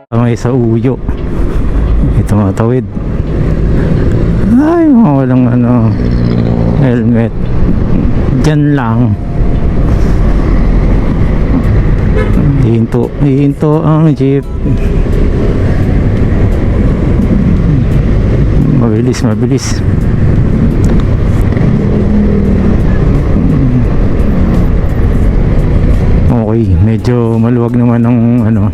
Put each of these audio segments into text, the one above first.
May sa uyo. Ito matawid. Ay, mga walang helmet. Diyan lang. Hihinto ang jeep. Mabilis. Okay, medyo maluwag naman ng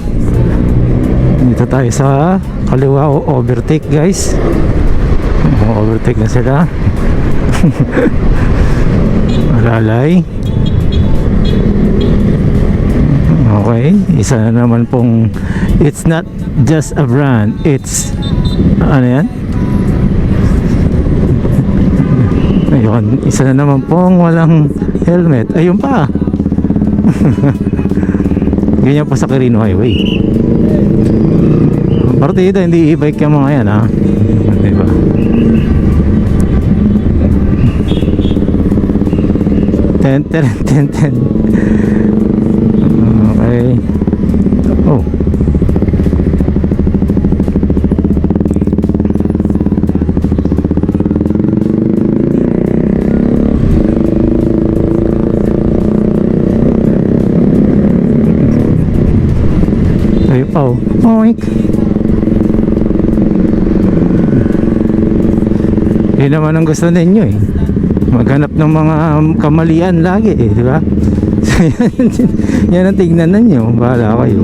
dito tayo sa kaliwa. Overtake guys. Overtake na sila. Malalay. Okay, isa na naman pong it's not just a brand, it's yan? Ayun, isa na naman pong walang helmet. Ayun pa. Ganyan pa sa Quirino Highway. Partida, hindi e-bike yung mga yan, ha? Diba? Ten. Okay. Oh. Ayun pa, oh. Oink. Yun naman ang gusto ninyo, eh. Maghanap ng mga kamalian lagi, eh, di ba? Yan ang tignan ninyo. Bahala kayo.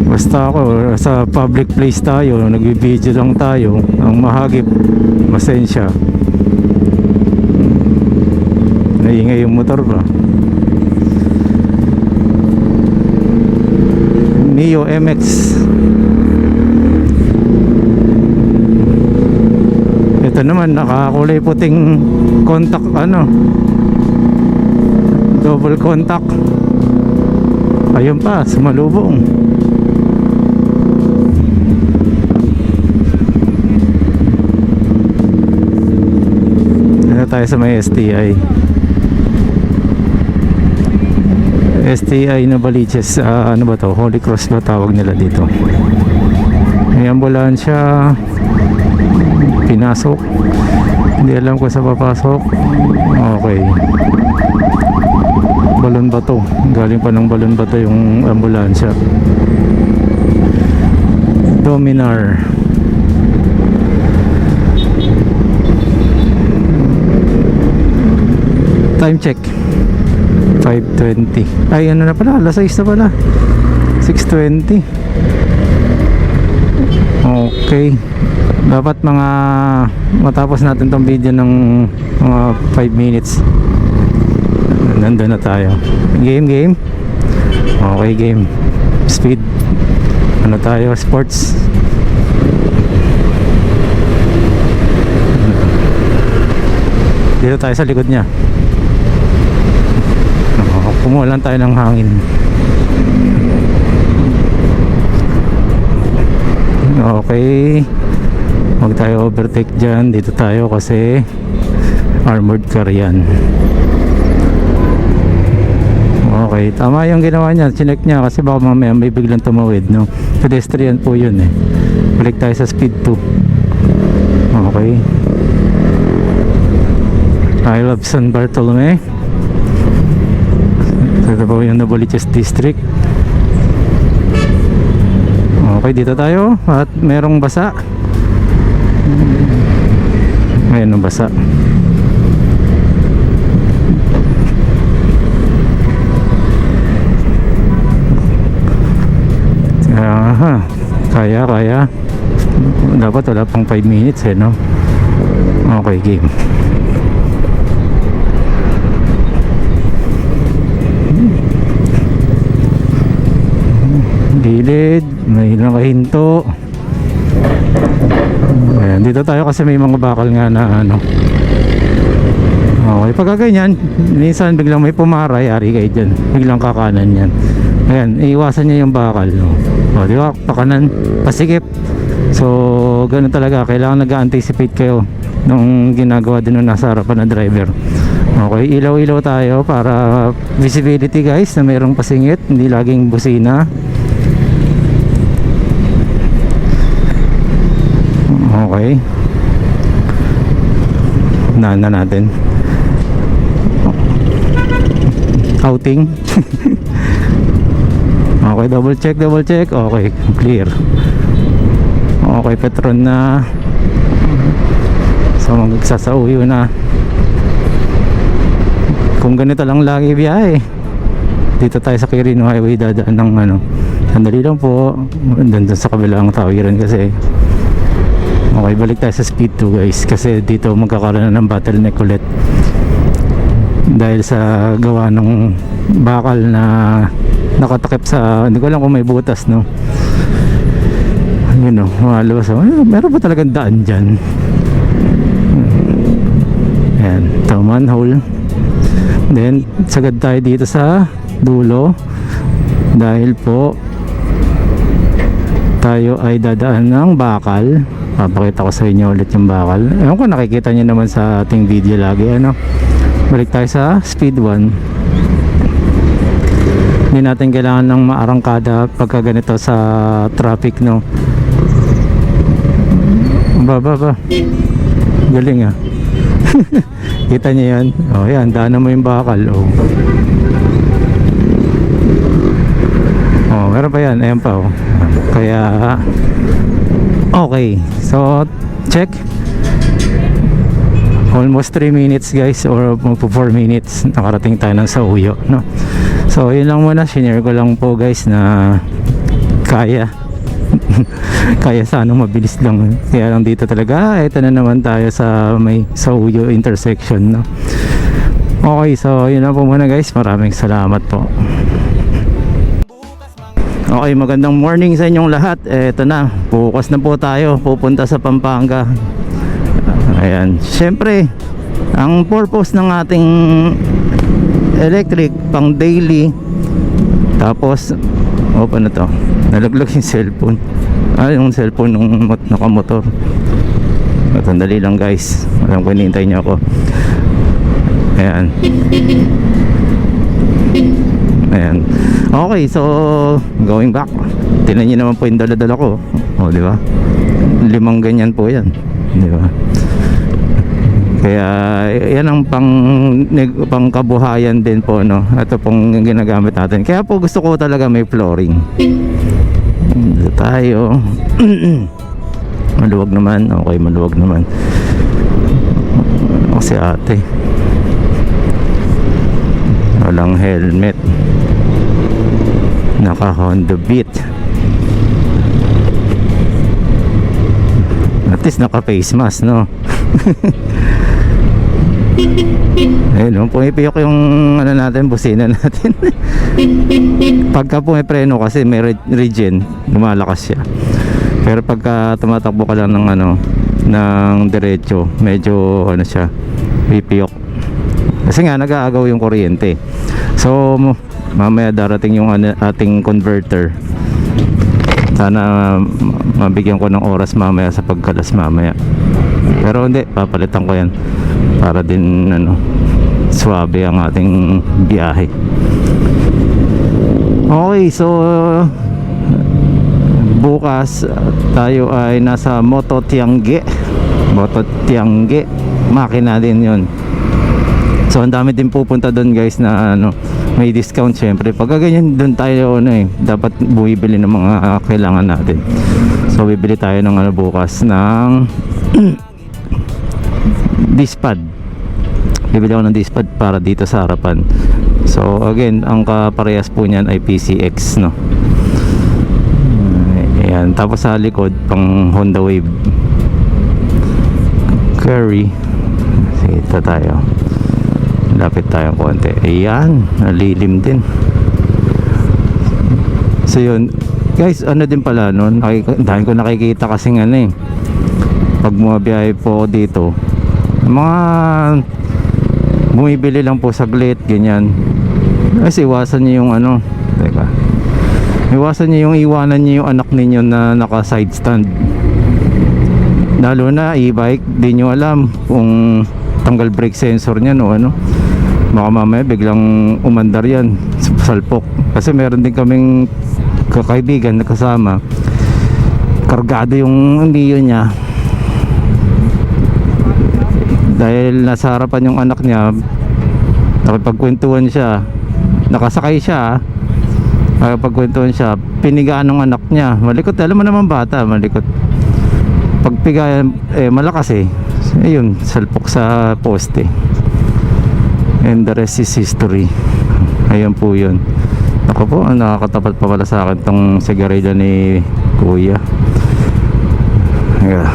Basta ako, sa public place tayo, nagbibideo lang tayo. Ang mahagip, masensya. Naingay yung motor ba? Mio MX. Ito naman, nakakulay puting contact, double contact. Ayun pa, sumalubong. Dito tayo sa may STI. STI na Baliches, ano ba to? Holy Cross ba tawag nila dito? May ambulansya. Pinasok. Hindi alam ko sa papasok. Okay. Balon Bato. Galing pa ng Balon Bato yung ambulansya. Dominar. Time check 5:20. Ay, ano na pala, alas 6 na pala. 6:20. Okay. Dapat matapos natin tong video ng mga 5 minutes. Nandun na tayo. Game. Okay, game. Speed. Ano tayo? Sports. Dito tayo sa likod niya. Kumuha lang tayo ng hangin. Okay. Huwag tayo overtake dyan. Dito tayo kasi armored car yan. Okay, tama yung ginawa niya. Chinek niya kasi baka mamaya may biglang tumawid, no? Pedestrian po yun, eh. Balik tayo sa speed 2. Okay. I love San Bartolome. Ito po yung Naboliches District. Okay, dito tayo. At merong basa. Ayan ang basa. Kaya dapat wala pang 5 minutes, eh, no? Okay, game. Gilid, may nakahinto. Ayan, dito tayo kasi may mga bakal nga na okay, pagka ganyan minsan biglang may pumaray, ari kayo dyan, biglang kakanan yan. Ayan, iiwasan niya yung bakal, no? O, di ba? Pakanan, pasikip. So, ganun talaga, kailangan nag-anticipate kayo nung ginagawa din nung nasa harapan na driver. Okay, ilaw-ilaw tayo para visibility guys, na mayroong pasingit, hindi laging busina. Okay. Unahan na natin. Outing. Okay, double check. Okay, clear. Okay, Petron na. So magsasauyo na. Kung ganito lang lagi biyahe, dito tayo sa Quirino Highway dadaan ng ano, sandali lang po, doon sa kabilang tawiran kasi. Okay, balik tayo sa speed 2 guys, kasi dito magkakaroon na ng bottleneck ulit dahil sa gawa ng bakal na nakatakip sa, hindi ko alam kung may butas, no? Yun o, malabas. Meron ba talagang daan dyan? Ayan, ito manhole. Then sagad tayo dito sa dulo dahil po tayo ay dadaan ng bakal. Papakita ko sa inyo ulit yung bakal. Ewan ko, nakikita nyo naman sa ating video lagi, ano. Balik tayo sa speed 1. Hindi natin kailangan ng maarangkada pagka ganito sa traffic, no. Ba galing ah. Kita niyo yan? Oh, yan, daanan mo yung bakal. Oh. Oh, meron pa yan. Ayan pa oh. Kaya okay. So, check. Almost 3 minutes guys, or 4 minutes nakarating tayo ng Sauyo, no? So, yun lang muna. Shinare ko lang po guys na kaya. Kaya sana mabilis lang, kaya lang dito talaga. Ito na naman tayo sa may Sauyo intersection, no? Okay, so yun na po muna guys, maraming salamat po. Okay, magandang morning sa inyong lahat. Ito na, bukas na po tayo pupunta sa Pampanga. Ayan, syempre ang purpose ng ating electric pang daily. Tapos open na to, nalaglag yung cellphone. Yung cellphone ng nakamotor. Sandali lang guys, alam ko hinihintay niyo ako. Ayan. Ayan. Okay, so going back. Tingnan niyo naman po yung dala-dala ko. O, di ba? 5 ganyan po 'yan. Di ba? Kaya yan ang pangkabuhayan din po, no. Ito pong ginagamit natin. Kaya po gusto ko talaga may flooring. Dito tayo. Maluwag naman. Okay, maluwag naman. Kasi ate walang helmet, naka Honda Beat, at least naka face mask, no. Ayun, pumipiyok yung ano natin, busina natin. Pagka pumipreno kasi may regen, lumalakas siya. Pero pagka tumatakbo ka lang ng ano, ng diretso, medyo ano siya, pipiyok. Kasi nga nag-aagaw yung kuryente. So mamaya darating yung ating converter. Sana mabigyan ko ng oras mamaya sa pagkalas mamaya. Pero hindi, papalitan ko yan para din ano, swabe ang ating biyahe. Okay, so bukas tayo ay nasa Mototiangge. Makina din yun. So ang dami din pupunta doon guys na ano, may discount syempre. Pag ganyan doon tayo ano dapat bumibili ng mga kailangan natin. So bibili tayo ng ano bukas ng dispad. Bibili ako ng dispad para dito sa harapan. So again, ang kaparehas po niyan ay PCX, no. Ayan, tapos sa likod pang Honda Wave Curry. Sige, ito tayo. Lapit tayo konti. Ayan, nalilim din. So yun guys, ano din pala no, dahil ko nakikita kasi ano pag bumabiyahe po ako dito, mga bumibili lang po saglit ganyan. Kasi iwasan niyo yung ano, teka, iwasan niyo yung iwanan niyo yung anak ninyo na naka side stand. Lalo na e-bike, di nyo alam kung tanggal brake sensor niya, no, ano, baka mamaya biglang umandar yan, salpok. Kasi meron din kaming kakaibigan na kasama, kargado yung Mio niya, Dahil nasa harapan yung anak niya, nakipagkwentuhan siya, nakasakay siya, nakipagkwentuhan siya, pinigaan ng anak niya. Malikot, alam mo naman bata, malikot. Pagpiga, malakas ayun, salpok sa poste. And the rest is history. Ayun po yun. Ako po, nakakatapat pa pala sa akin tong sigarilyo ni Kuya.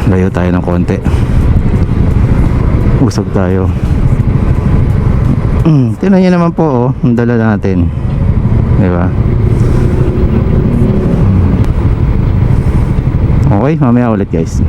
Layo tayo ng konti. Usog tayo. Tingnan nyo naman po, ang dala natin. Diba? Okay, mamaya ulit guys.